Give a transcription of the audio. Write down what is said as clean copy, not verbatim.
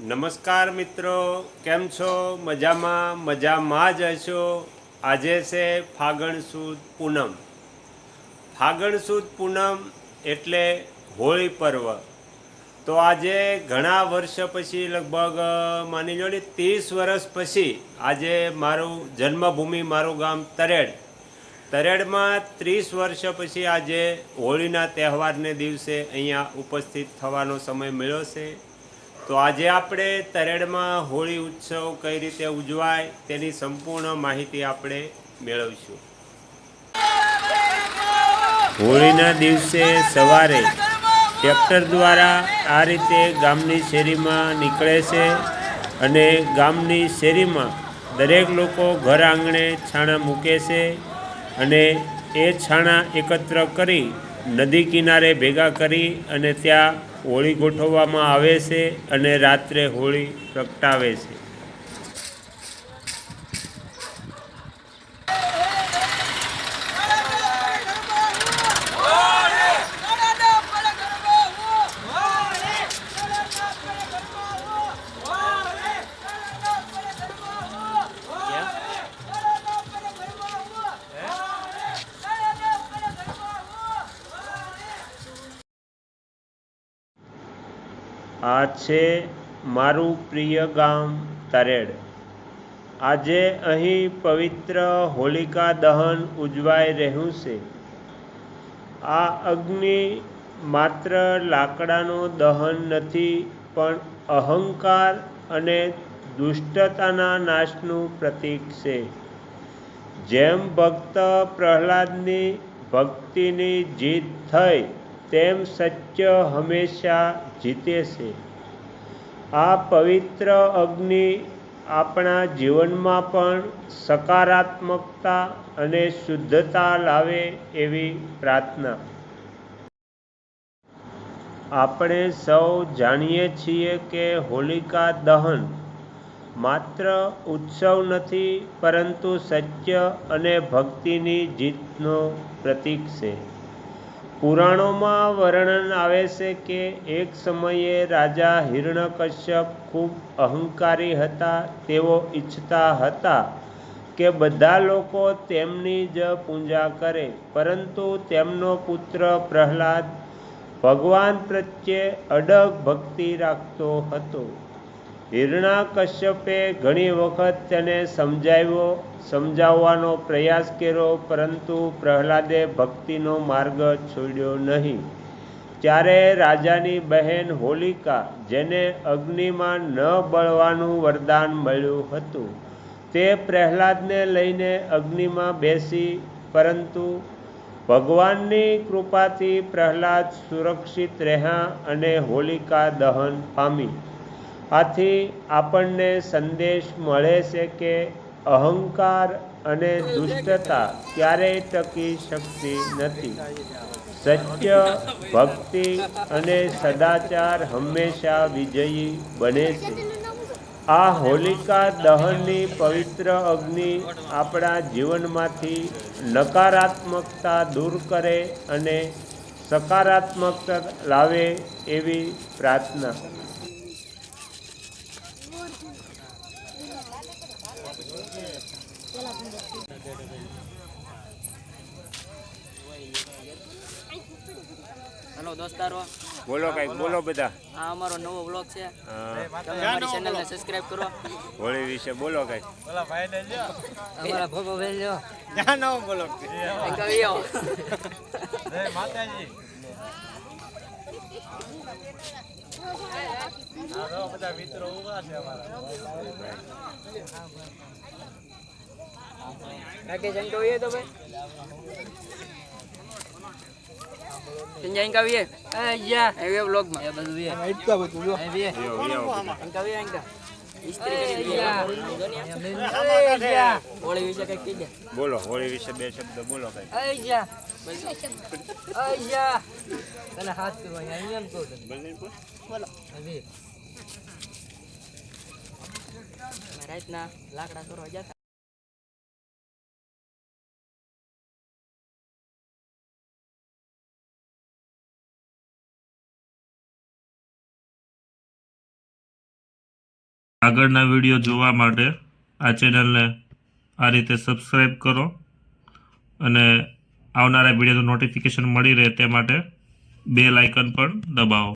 નમસ્કાર મિત્રો, કેમ છો? મજામાં જ હશો. આજે છે ફાગણ સુદ પૂનમ. ફાગણ સુદ પૂનમ એટલે હોળી પર્વ. તો આજે ઘણા વર્ષ પછી, લગભગ માની લો ને 30 વર્ષ પછી આજે મારું જન્મભૂમિ, મારું ગામ તરેડમાં 30 વર્ષ પછી આજે હોળીના તહેવારને દિવસે અહીંયા ઉપસ્થિત થવાનો સમય મળ્યો છે. તો આજે આપણે તરેડમાં હોળી ઉત્સવ કઈ રીતે ઉજવાય તેની સંપૂર્ણ માહિતી આપણે મેળવીશું. હોળીના દિવસે સવારે ટ્રેક્ટર દ્વારા આ રીતે ગામની શેરીમાં નીકળે છે અને ગામની શેરીમાં દરેક લોકો ઘર આંગણે છાણા મૂકે છે અને એ છાણા એકત્ર કરી નદી કિનારે ભેગા કરી અને ત્યાં હોળી ગોઠવવામાં આવે છે અને રાત્રે હોળી પ્રગટાવે છે. આ છે મારું પ્રિય ગામ તરેડ. આજે અહીં પવિત્ર હોલિકા દહન ઉજવાઈ રહ્યું છે. આ અગ્નિ માત્ર લાકડાનો દહન નથી, પણ અહંકાર અને દુષ્ટતાના નાશનું પ્રતીક છે. જેમ ભક્ત પ્રહલાદની ભક્તિની જીત થઈ, તેમ સત્ય હંમેશા જીતે છે. આ પવિત્ર અગ્નિ આપણા જીવનમાં પણ સકારાત્મકતા અને શુદ્ધતા લાવે એવી પ્રાર્થના. આપણે સૌ જાણીએ છીએ કે હોલિકા દહન માત્ર ઉત્સવ નથી, પરંતુ સત્ય અને ભક્તિની જીતનો પ્રતીક છે. પુરાણોમાં વર્ણન આવે છે કે એક સમયે રાજા હિરણ્યકશ્યપ ખૂબ અહંકારી હતા. તેઓ ઈચ્છતા હતા કે બધા લોકો તેમની જ પૂજા કરે, પરંતુ તેમનો પુત્ર પ્રહલાદ ભગવાન પ્રત્યે અડગ ભક્તિ રાખતો હતો. હિરણ્યકશ્યપે ઘણી વખત તેને સમજાવવાનો પ્રયાસ કર્યો, પરંતુ પ્રહલાદે ભક્તિનો માર્ગ છોડ્યો નહીં. ત્યારે રાજાની બહેન હોલિકા, જેને અગ્નિમાં ન બળવાનું વરદાન મળ્યું હતું, તે પ્રહલાદને લઈને અગ્નિમાં બેસી, પરંતુ ભગવાનની કૃપાથી પ્રહલાદ સુરક્ષિત રહ્યા અને હોલિકા દહન પામી. આથી આપણને સંદેશ મળે છે કે અહંકાર અને દુષ્ટતા ક્યારેય ટકી શકતી નથી. સત્ય, ભક્તિ અને સદાચાર હંમેશા વિજયી બને છે. આ હોલિકા દહનની પવિત્ર અગ્નિ આપણા જીવનમાંથી નકારાત્મકતા દૂર કરે અને સકારાત્મકતા લાવે એવી પ્રાર્થના. હેલો દોસ્તારો, બોલો કઈક, બોલો બધા. આ અમારો નવો વ્લોગ છે. તમે અમારી ચેનલને સબસ્ક્રાઇબ કરો. હોળી વિશે બોલો કઈક. અમારા ભોગો વેલ્યો જ્યાં નવો બોલો કવિયો જય માતાજી. આ બધા મિત્રો ઉભા છે અમારા. રાકેશ અંકો એ તો ભાઈ સંજય અંકા વીએ યા એ વ્લોગ માં એ બધું વીએ એટલા બધું જો એ વીએ અંકા વીએ અંકા ઇસ્ત્રી કરી દીધી. હોળી વિશે કઈ કીધે. બોલો હોળી વિશે બે શબ્દ બોલો કઈ. તને હાથ કરવા અહીંયા એમ કહું બોલો રાતના લાકડા કરવા જતા. આગળના વિડીયો જોવા માટે આ ચેનલને આ રીતે સબસ્ક્રાઈબ કરો અને આવનારા વિડીયોનું નોટિફિકેશન મળી રહે તે માટે બેલ આઇકન પણ દબાવો.